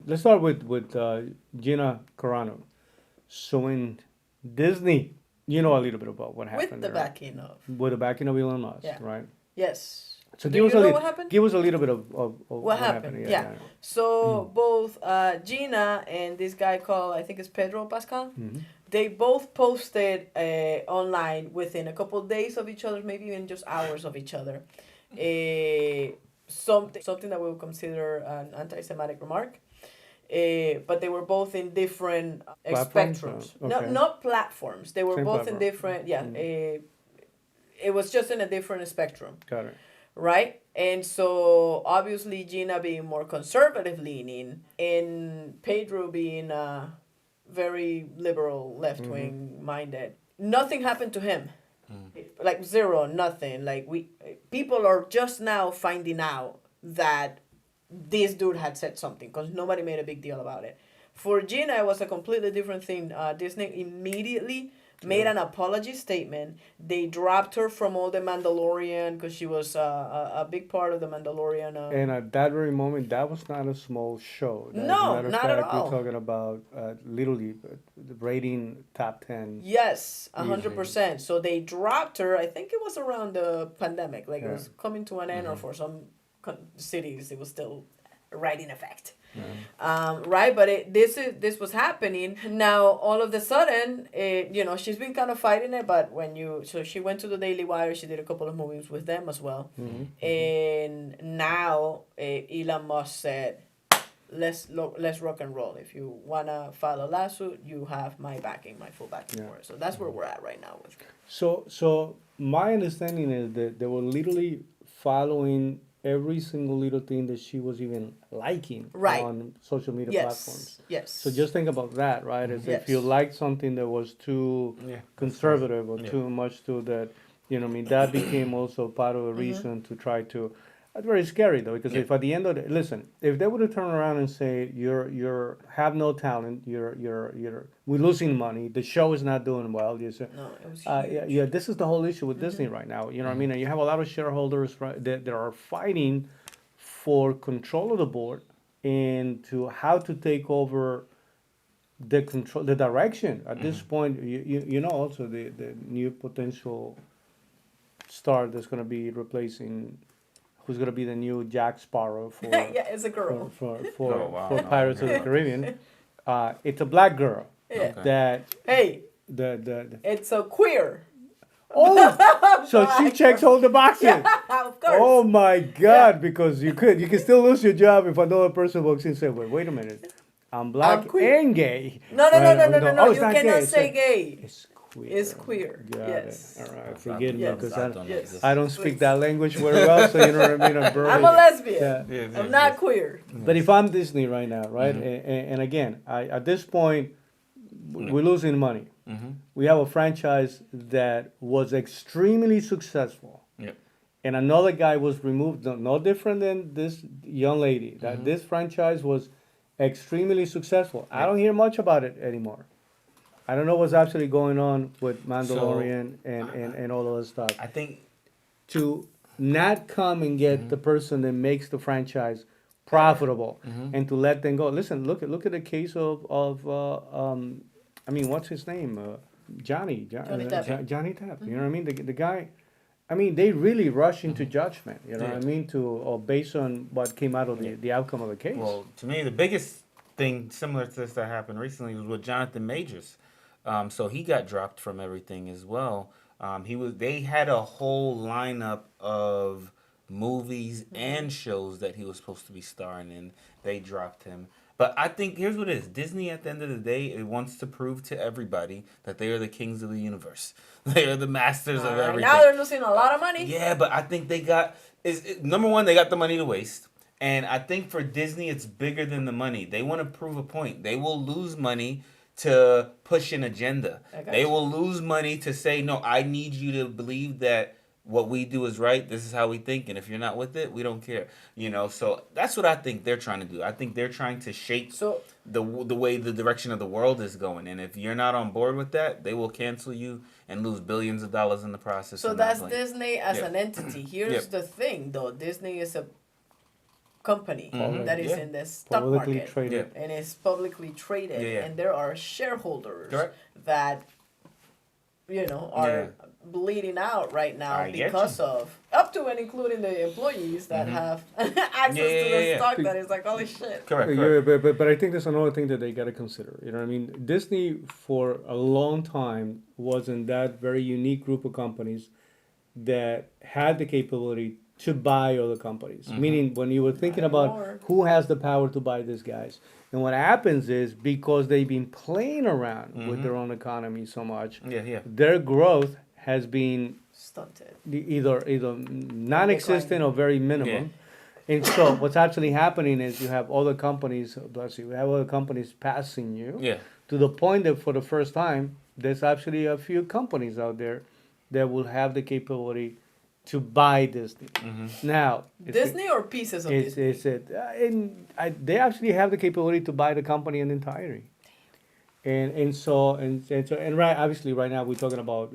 let's start with Gina Carano suing Disney. You know a little bit about what With happened the there, right? backing of. With the backing of Elon Musk, Yeah. right? Yes. So Do you know what happened? give us a little bit of What what happened. happened? Yeah, Yeah. yeah. So both Gina and this guy called, I think it's Pedro Pascal, Mm-hmm. they both posted online within a couple days of each other, maybe even just hours of each other, uh, something that we would consider an anti-Semitic remark. But they were both in different Platforms? spectrums. No, Okay. not platforms. They were Same both in platform. different. Yeah. Mm. It was just in a different spectrum, Got it. right? And so obviously Gina being more conservative leaning and Pedro being very liberal, left wing minded. Nothing happened to him. Like zero, nothing. Like we people are just now finding out that this dude had said something because nobody made a big deal about it. For Gina, it was a completely different thing. Disney immediately made an apology statement. They dropped her from all the Mandalorian because she was a big part of the Mandalorian. And at that very moment, that was not a small show. That, as a No, matter of not at fact, we're all. talking about literally the rating top 10 Yes, easily. 100%. So they dropped her. I think it was around the pandemic, like it Yeah. was coming to an end, or for some cities, it was still right in effect. Right, but this was happening now. All of a sudden, she's been kind of fighting it. But so she went to the Daily Wire. She did a couple of movies with them as well, and now Elon Musk said, let's rock and roll. If you wanna file a lawsuit, you have my backing, my full backing Yeah. for it. So that's where we're at right now with. So my understanding is that they were literally following every single little thing that she was even liking Right. on social media Yes. platforms. Yes. So just think about that, right? As if you Yes. liked something that was too Yeah. conservative or Yeah. too much to that, I mean, that became also part of the reason to try to. That's very scary though, because Yeah. if at the end of the listen, if they would have turned around and say you're have no talent, we're losing money, the show is not doing well, you say, No, it was yeah, huge. yeah, this is the whole issue with Disney right now. You know what I mean? And you have a lot of shareholders, right, that are fighting for control of the board and to how to take over the direction. At this point, you know also the new potential star that's going to be replacing, who's going to be the new Jack Sparrow for Yeah, it's a girl. Oh, wow. for No, Pirates I of didn't the hear Caribbean. It's a black girl Yeah. Okay. that Hey, the it's a queer. oh, so she Black checks girl. all the boxes. Yeah, of course. Oh my God! Because you can still lose your job if another person walks in and says, "Wait a minute, I'm black I'm queer." and gay." No, Right? no. Oh, it's You not cannot gay. say gay. It's queer. It's queer. Got Yes. it. All right. That's Forgive me Yes. because I don't know Yes. this. I don't speak Please. that language very well, so you know what I mean. I'm barely. I'm a lesbian. Yeah. Yes, I'm yes, not yes. queer. But if I'm Disney right now, right, and again, at this point, we're losing money. We have a franchise that was extremely successful, Yep. and another guy was removed. No different than this young lady. That this franchise was extremely successful. I don't hear much about it anymore. I don't know what's actually going on with Mandalorian and all of that stuff. I think To not come and get the person that makes the franchise profitable and to let them go. Listen, look at the case of I mean, what's his name? Johnny Depp. Johnny Depp. You know what I mean? The guy. I mean, they really rush into judgment. You know what I mean? Based on what came out of the outcome of the case. Well, to me, the biggest thing similar to this that happened recently was with Jonathan Majors. So he got dropped from everything as well. They had a whole lineup of movies and shows that he was supposed to be starring in. They dropped him. But I think here's what it is. Disney, at the end of the day, it wants to prove to everybody that they are the kings of the universe. They are the masters of everything. Now they're losing a lot of money. Yeah, but I think they got number one, they got the money to waste. And I think for Disney it's bigger than the money. They want to prove a point. They will lose money to push an agenda. They will lose money to say, no, I need you to believe that what we do is right. This is how we think, and if you're not with it, we don't care. So that's what I think they're trying to do. I think they're trying to shape So the way the direction of the world is going. And if you're not on board with that, they will cancel you and lose billions of dollars in the process. So and not that's blame. Disney as Yep. an entity. Here's Yep. the thing, though. Disney is a company Mhm. that is Yeah. in the stock Publicly market traded. and is publicly traded, Yeah, yeah. and there are shareholders Correct. that are Yeah. bleeding out right now I get because you. of up to and including the employees that have access Yeah, to yeah, the yeah. stock that is like holy shit. Correct. Yeah, Correct. but I think there's another thing that they got to consider. You know what I mean? Disney for a long time was in that very unique group of companies that had the capability to buy other companies. Meaning, when you were thinking about anymore. who has the power to buy these guys, and what happens is because they've been playing around with their own economy so much, Yeah, yeah. their growth has been Stunted. either non-existent Declining. or very minimum. And so what's actually happening is you have other companies, bless you, you have other companies passing you Yeah. to the point that for the first time, there's actually a few companies out there that will have the capability to buy Disney. Now, Disney or pieces of it's, Disney? they actually have the capability to buy the company in entirety. And right, obviously right now we're talking about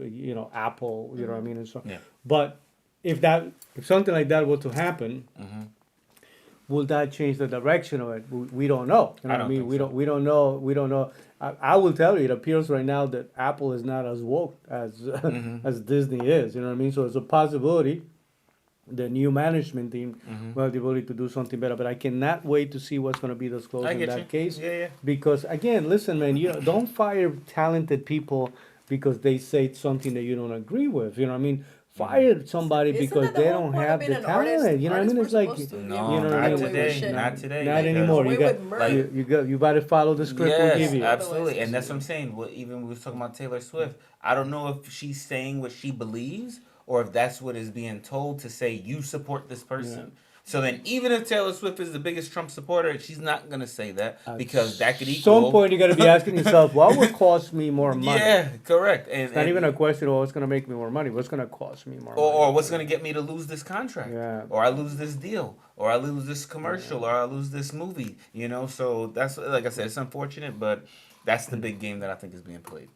Apple, you know what I mean, and so. Yeah. But if something like that were to happen, will that change the direction of it? We don't know. You know I what I don't mean? think We so. don't. We don't know. We don't know. I will tell you, it appears right now that Apple is not as woke as as Disney is. You know what I mean? So it's a possibility. The new management team will have the ability to do something better. But I cannot wait to see what's going to be disclosed I in get that you. case. Yeah, yeah. Because again, listen, man, don't fire talented people because they say something that you don't agree with. You know what I mean? Fire somebody Isn't because that the they whole don't point of have being the an artist? talent. You know what I mean? Artists It's were like supposed to, No, you know what not I mean? today. Shit. Not today. Not Like, anymore. away You got with murder. you got to follow the script we Yes, give you. absolutely, Otherwise, and that's what I'm saying. Even we was talking about Taylor Swift. I don't know if she's saying what she believes or if that's what is being told to say. You support this person. So then, even if Taylor Swift is the biggest Trump supporter, she's not gonna say that because that could equal. Some point you got to be asking yourself, what would cost me more money? Yeah, correct. And It's not even a question of what's going to make me more money. What's going to cost me more or money? what's going to get me to lose this contract, Yeah. or I lose this deal, or I lose this commercial, or I lose this movie. So that's, like I said, it's unfortunate, but that's the big game that I think is being played.